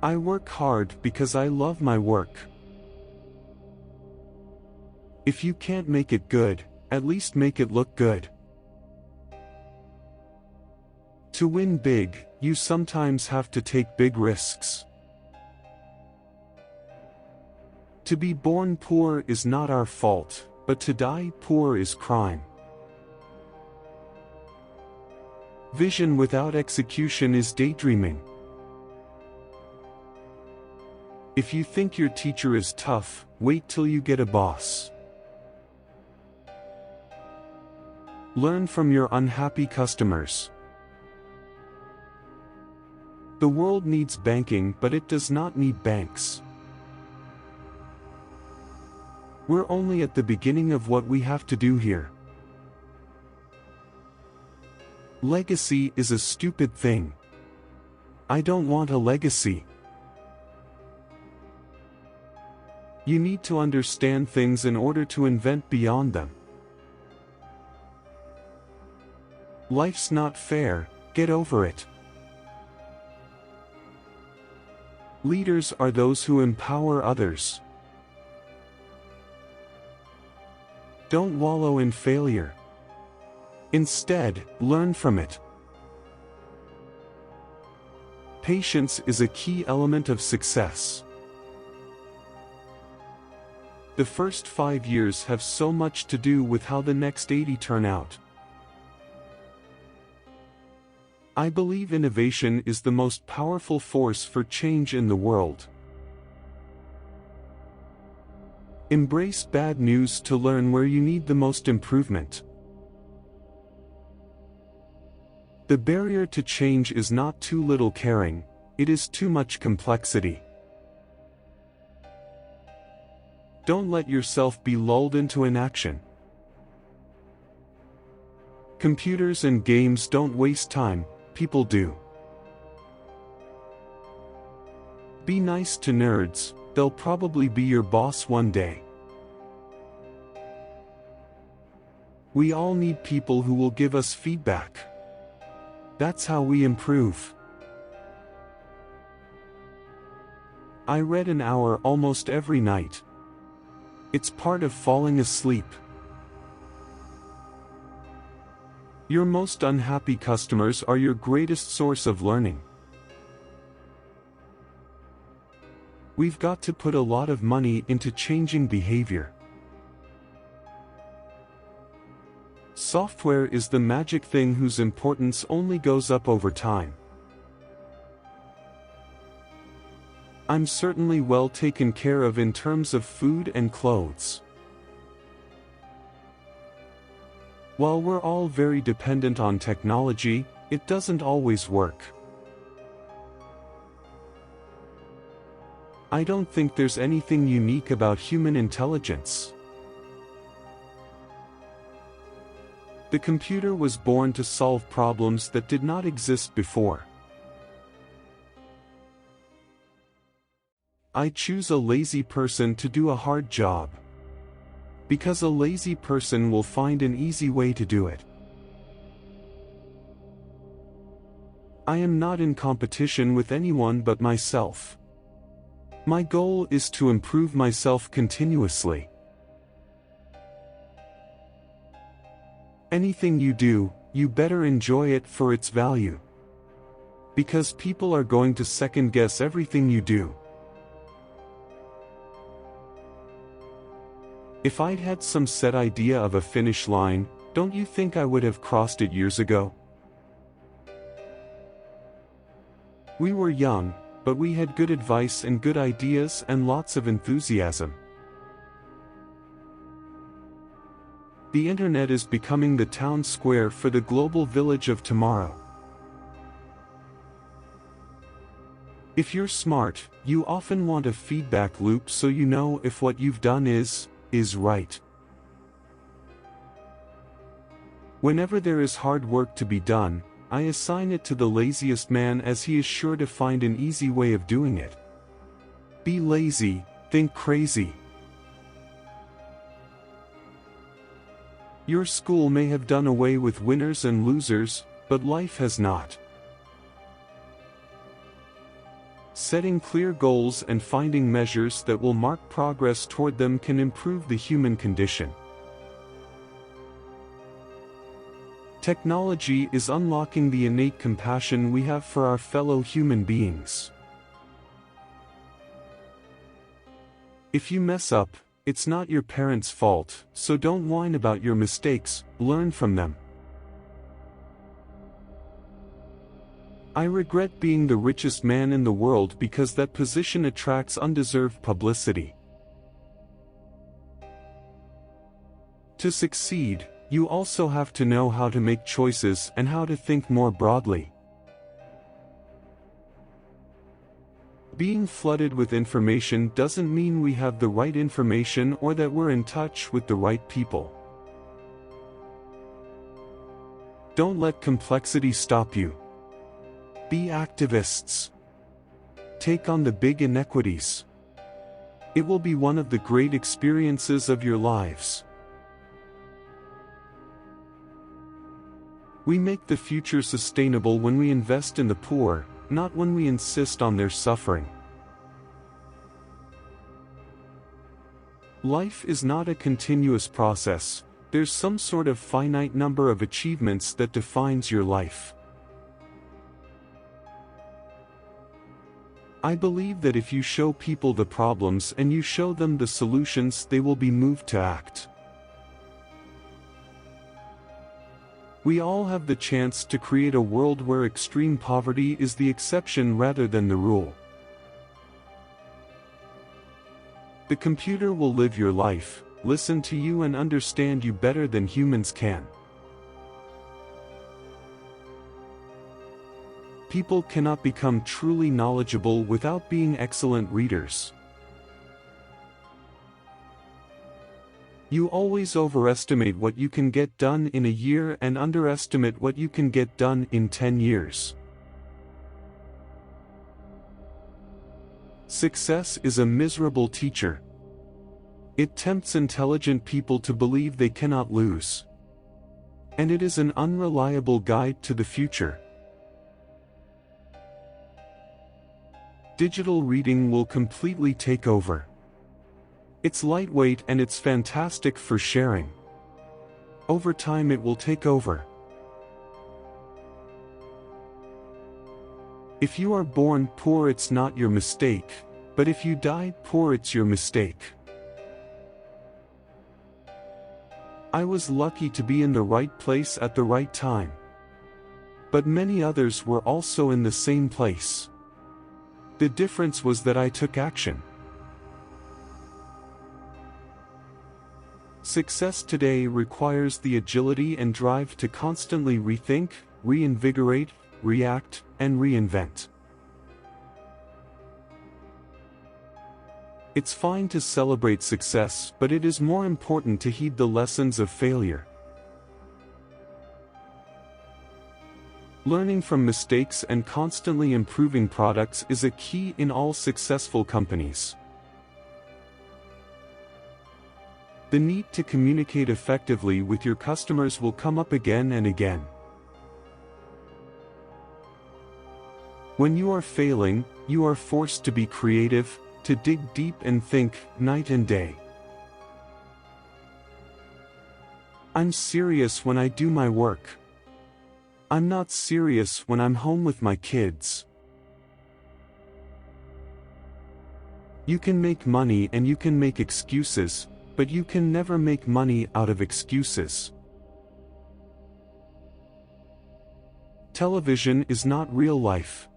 I work hard because I love my work. If you can't make it good, at least make it look good. To win big, you sometimes have to take big risks. To be born poor is not our fault, but to die poor is crime. Vision without execution is daydreaming. If you think your teacher is tough, wait till you get a boss. Learn from your unhappy customers. The world needs banking, but it does not need banks. We're only at the beginning of what we have to do here. Legacy is a stupid thing. I don't want a legacy. You need to understand things in order to invent beyond them. Life's not fair, get over it. Leaders are those who empower others. Don't wallow in failure. Instead, learn from it. Patience is a key element of success. The first 5 years have so much to do with how the next 80 turn out. I believe innovation is the most powerful force for change in the world. Embrace bad news to learn where you need the most improvement. The barrier to change is not too little caring, it is too much complexity. Don't let yourself be lulled into inaction. Computers and games don't waste time, people do. Be nice to nerds, they'll probably be your boss one day. We all need people who will give us feedback. That's how we improve. I read an hour almost every night. It's part of falling asleep. Your most unhappy customers are your greatest source of learning. We've got to put a lot of money into changing behavior. Software is the magic thing whose importance only goes up over time. I'm certainly well taken care of in terms of food and clothes. While we're all very dependent on technology, it doesn't always work. I don't think there's anything unique about human intelligence. The computer was born to solve problems that did not exist before. I choose a lazy person to do a hard job. Because a lazy person will find an easy way to do it. I am not in competition with anyone but myself. My goal is to improve myself continuously. Anything you do, you better enjoy it for its value. Because people are going to second-guess everything you do. If I'd had some set idea of a finish line, don't you think I would have crossed it years ago? We were young, but we had good advice and good ideas and lots of enthusiasm. The internet is becoming the town square for the global village of tomorrow. If you're smart, you often want a feedback loop so you know if what you've done is right. Whenever there is hard work to be done, I assign it to the laziest man as he is sure to find an easy way of doing it. Be lazy, think crazy. Your school may have done away with winners and losers, but life has not. Setting clear goals and finding measures that will mark progress toward them can improve the human condition. Technology is unlocking the innate compassion we have for our fellow human beings. If you mess up, it's not your parents' fault, so don't whine about your mistakes, learn from them. I regret being the richest man in the world because that position attracts undeserved publicity. To succeed, you also have to know how to make choices and how to think more broadly. Being flooded with information doesn't mean we have the right information or that we're in touch with the right people. Don't let complexity stop you. Be activists. Take on the big inequities. It will be one of the great experiences of your lives. We make the future sustainable when we invest in the poor, not when we insist on their suffering. Life is not a continuous process. There's some sort of finite number of achievements that defines your life. I believe that if you show people the problems and you show them the solutions, they will be moved to act. We all have the chance to create a world where extreme poverty is the exception rather than the rule. The computer will live your life, listen to you and understand you better than humans can. People cannot become truly knowledgeable without being excellent readers. You always overestimate what you can get done in a year and underestimate what you can get done in 10 years. Success is a miserable teacher. It tempts intelligent people to believe they cannot lose. And it is an unreliable guide to the future. Digital reading will completely take over. It's lightweight and it's fantastic for sharing. Over time it will take over. If you are born poor, it's not your mistake, but if you die poor, it's your mistake. I was lucky to be in the right place at the right time. But many others were also in the same place. The difference was that I took action. Success today requires the agility and drive to constantly rethink, reinvigorate, react, and reinvent. It's fine to celebrate success, but it is more important to heed the lessons of failure. Learning from mistakes and constantly improving products is a key in all successful companies. The need to communicate effectively with your customers will come up again and again. When you are failing, you are forced to be creative, to dig deep and think, night and day. I'm serious when I do my work. I'm not serious when I'm home with my kids. You can make money and you can make excuses, but you can never make money out of excuses. Television is not real life.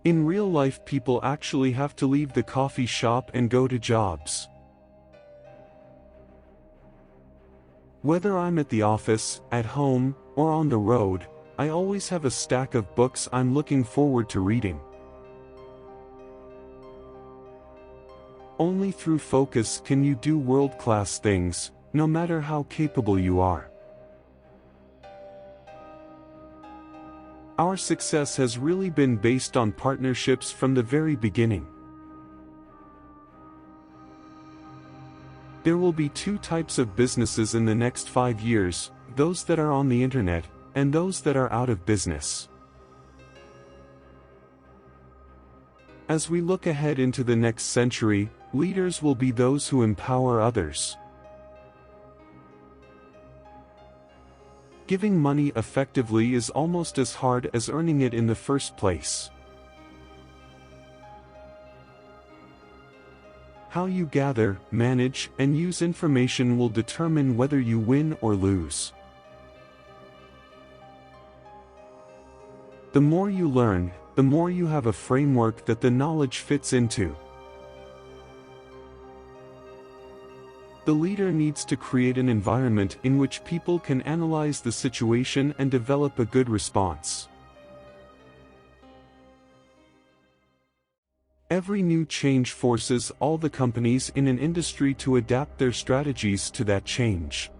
In real life, people actually have to leave the coffee shop and go to jobs. Whether I'm at the office, at home, or on the road, I always have a stack of books I'm looking forward to reading. Only through focus can you do world-class things, no matter how capable you are. Our success has really been based on partnerships from the very beginning. There will be two types of businesses in the next 5 years, those that are on the internet, and those that are out of business. As we look ahead into the next century, leaders will be those who empower others. Giving money effectively is almost as hard as earning it in the first place. How you gather, manage, and use information will determine whether you win or lose. The more you learn, the more you have a framework that the knowledge fits into. The leader needs to create an environment in which people can analyze the situation and develop a good response. Every new change forces all the companies in an industry to adapt their strategies to that change.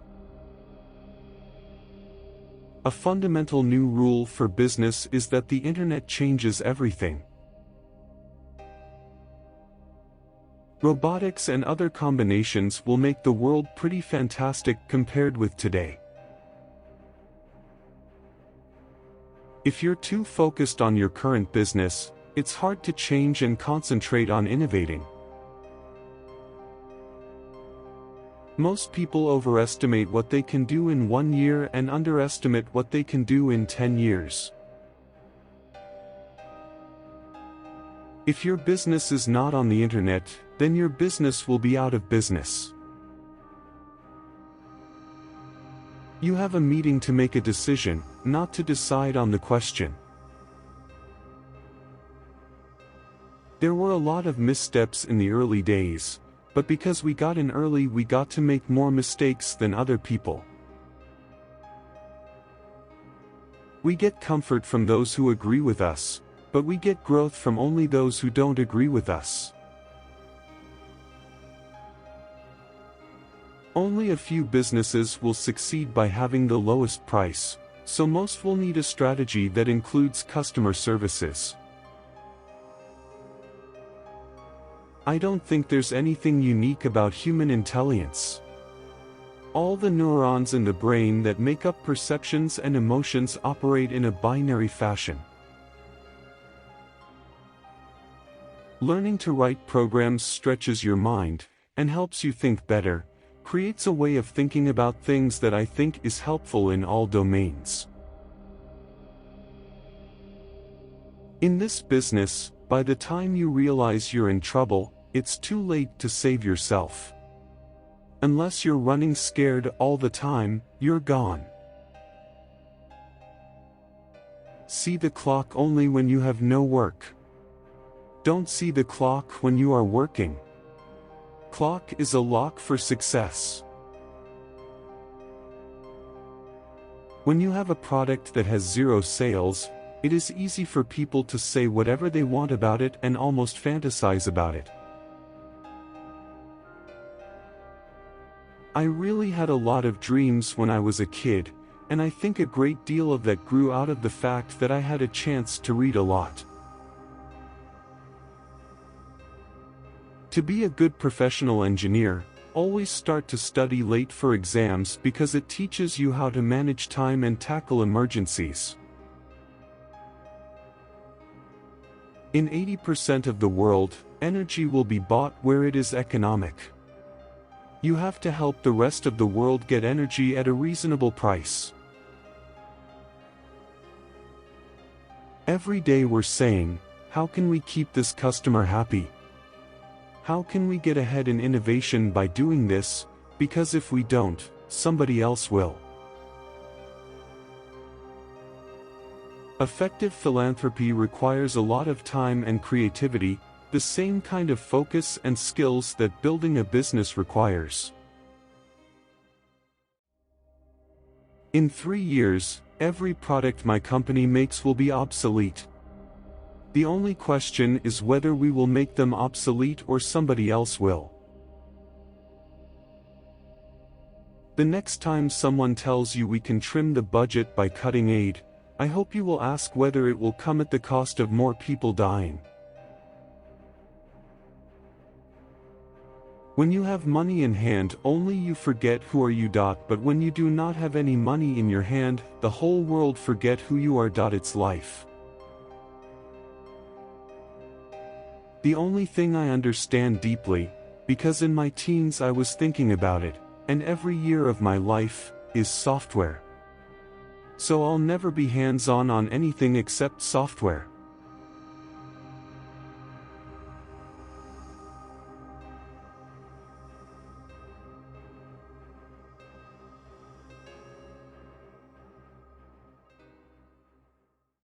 A fundamental new rule for business is that the internet changes everything. Robotics and other combinations will make the world pretty fantastic compared with today. If you're too focused on your current business, it's hard to change and concentrate on innovating. Most people overestimate what they can do in 1 year and underestimate what they can do in 10 years. If your business is not on the internet, then your business will be out of business. You have a meeting to make a decision, not to decide on the question. There were a lot of missteps in the early days, but because we got in early, we got to make more mistakes than other people. We get comfort from those who agree with us, but we get growth from only those who don't agree with us. Only a few businesses will succeed by having the lowest price, so most will need a strategy that includes customer services. I don't think there's anything unique about human intelligence. All the neurons in the brain that make up perceptions and emotions operate in a binary fashion. Learning to write programs stretches your mind, and helps you think better, creates a way of thinking about things that I think is helpful in all domains. In this business, by the time you realize you're in trouble, it's too late to save yourself. Unless you're running scared all the time, you're gone. See the clock only when you have no work. Don't see the clock when you are working. Clock is a lock for success. When you have a product that has 0 sales, it is easy for people to say whatever they want about it and almost fantasize about it. I really had a lot of dreams when I was a kid, and I think a great deal of that grew out of the fact that I had a chance to read a lot. To be a good professional engineer, always start to study late for exams because it teaches you how to manage time and tackle emergencies. In 80% of the world, energy will be bought where it is economic. You have to help the rest of the world get energy at a reasonable price. Every day we're saying, how can we keep this customer happy? How can we get ahead in innovation by doing this, because if we don't, somebody else will. Effective philanthropy requires a lot of time and creativity, the same kind of focus and skills that building a business requires. In 3 years, every product my company makes will be obsolete. The only question is whether we will make them obsolete or somebody else will. The next time someone tells you we can trim the budget by cutting aid, I hope you will ask whether it will come at the cost of more people dying. When you have money in hand, only you forget who are you. But when you do not have any money in your hand, the whole world forget who you are. It's life. The only thing I understand deeply, because in my teens I was thinking about it, and every year of my life, is software. So I'll never be hands-on on anything except software.